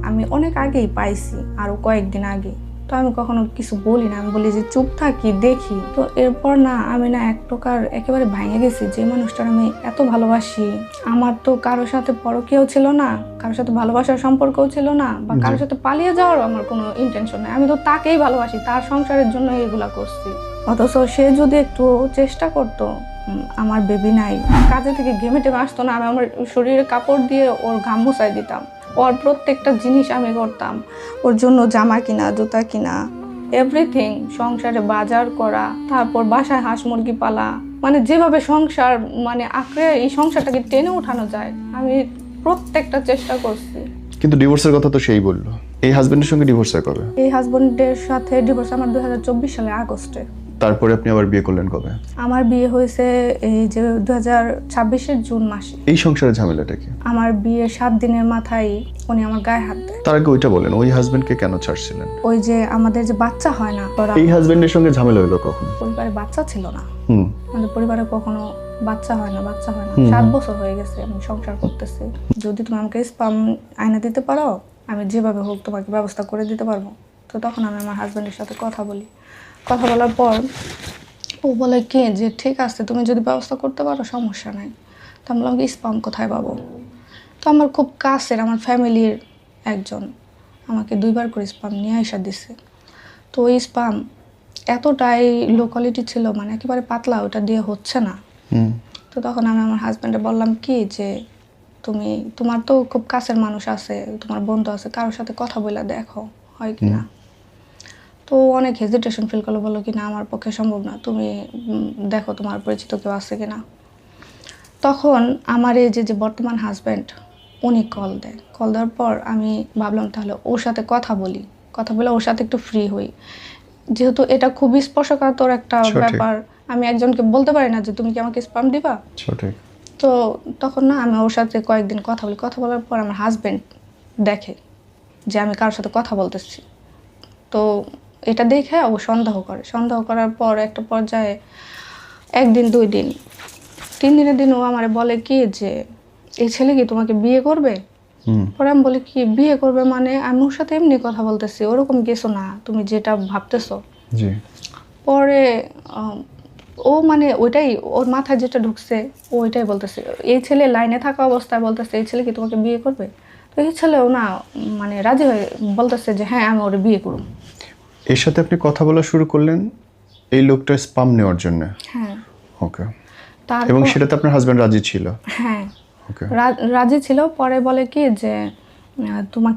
আমি অনেক আগেই পাইছি, আরো কয়েকদিন আগে। তো আমি কখনো কিছু বলি না, আমি বলি যে চুপ থাকি, দেখি। তো এরপর না আমি না এক প্রকার একেবারে ভেঙে গেছি। যে মানুষটার আমি এত ভালোবাসি, আমার তো কারোর সাথে পরকীয়াও ছিল না, কারোর সাথে ভালোবাসার সম্পর্কও ছিল না, বা কারোর সাথে পালিয়ে যাওয়ার আমার কোনো ইন্টেনশন নাই। আমি তো তাকেই ভালোবাসি, তার সংসারের জন্য এগুলা করছি। অথচ সে যদি একটু চেষ্টা করতো, আমার বেবি নাই, কাজে থেকে ঘেমে টেমে আসতো না, আমি আমার শরীরে কাপড় দিয়ে ওর ঘাম মুছাই দিতাম, ওর প্রত্যেকটা জিনিস আমি করতাম, ওর জন্য জামা কিনা, জুতা কিনা, এভরিথিং, সংসারে বাজার করা, তারপর বাসায় হাঁস মুরগি পালা, মানে যেভাবে সংসার মানে আঁকড়ে এই সংসারটাকে টেনে উঠানো যায়, আমি প্রত্যেকটা চেষ্টা করছি। কিন্তু ডিভোর্সের কথা তো সেই বললো। এই হাজবেন্ডের সঙ্গে ডিভোর্স হয় কবে? এই হাজবেন্ডের সাথে ডিভোর্স আমার 2024 সালে আগস্টে। তারপরে আপনি আবার বিয়ে করলেন কবে? আমার বিয়ে হয়েছে এই যে 2026-এর জুন মাসে। এই সংসারের ঝামেলাটা কি? আমার বিয়ের 7 দিনের মাথায় উনি আমার গায়ে হাত দেয়। তার আগে ওইটা বলেন, ওই হাজবেন্ডকে কেন ছাড়ছিলেন? ওই যে আমাদের যে বাচ্চা হয় না, এই হাজবেন্ডের সঙ্গে ঝামেলা হলো কখন? পরিবারে বাচ্চা ছিল না। আমাদের পরিবারে কখনো বাচ্চা হয় না। 7 বছর হয়ে গেছে আমি সংসার করতেছি। যদি তুমি আমাকে স্পাম আয়না দিতে পারো, আমি যেভাবে হোক তোমাকে ব্যবস্থা করে দিতে পারবো। তো তখন আমি আমার হাজবেন্ডের সাথে কথা বলি। কথা বলার পর ও বলে কি যে ঠিক আছে, তুমি যদি ব্যবস্থা করতে পারো সমস্যা নাই। তো আমি বললাম স্পাম কোথায় পাবো? তো আমার খুব কাছের, আমার ফ্যামিলির একজন আমাকে 2বার করে স্পাম নিয়ে আসা দিছে। তো ওই স্পাম এতটাই লো কোয়ালিটি ছিল, মানে একেবারে পাতলা, ওটা দিয়ে হচ্ছে না। তো তখন আমি আমার হাজব্যান্ডে বললাম কি যে তোমার তো খুব কাছের মানুষ আছে, তোমার বন্ধু আছে, কারোর সাথে কথা বলে দেখো হয় কি না। তো অনেক হেজিটেশন ফিল করলো, বললো কি না আমার পক্ষে সম্ভব না, তুমি দেখো তোমার পরিচিত কেউ আছে কিনা। তখন আমার এই যে বর্তমান হাজব্যান্ড উনি কল দেওয়ার পর আমি ভাবলাম তাহলে ওর সাথে কথা বলে ওর সাথে একটু ফ্রি হই, যেহেতু এটা খুবই স্পর্শকাতর একটা ব্যাপার। আমি একজনকে বলতে পারি না যে তুমি কি আমাকে স্পাম দিবা। তো তখন না আমি ওর সাথে কয়েকদিন কথা বলার পর আমার হাজব্যান্ড দেখে যে আমি কারোর সাথে কথা বলতেছি। তো এটা দেখে ও সন্দেহ করার পর একটা পর্যায়ে 1 দিন 2 দিন 3 দিনের দিন ও আমারে বলে কি যে এই ছেলে কি তোমাকে বিয়ে করবে? পরে আমি বলি কি বিয়ে করবে মানে, আমি ওর সাথে এমনি কথা বলতেছি, ওরকম কিছু না, তুমি যেটা ভাবতেছো। পরে ও মানে ওইটাই ওর মাথায় যেটা ঢুকছে ওইটাই বলতেছে। এই ছেলে লাইনে থাকা অবস্থায় বলতেছে এই ছেলে কি তোমাকে বিয়ে করবে? তো এই ছেলেও না মানে রাজি হয়ে বলতেছে যে হ্যাঁ আমি ওরে বিয়ে করব। এর সাথে আপনি কথা বলা শুরু করলেন এই লোকটার স্পাম নেওয়ার জন্য? হ্যাঁ। ওকে। এবং সেটাতে আপনার হাজবেন্ড রাজি ছিল? হ্যাঁ, ওকে, রাজি ছিল। পরে বলে কি যে তোমাকে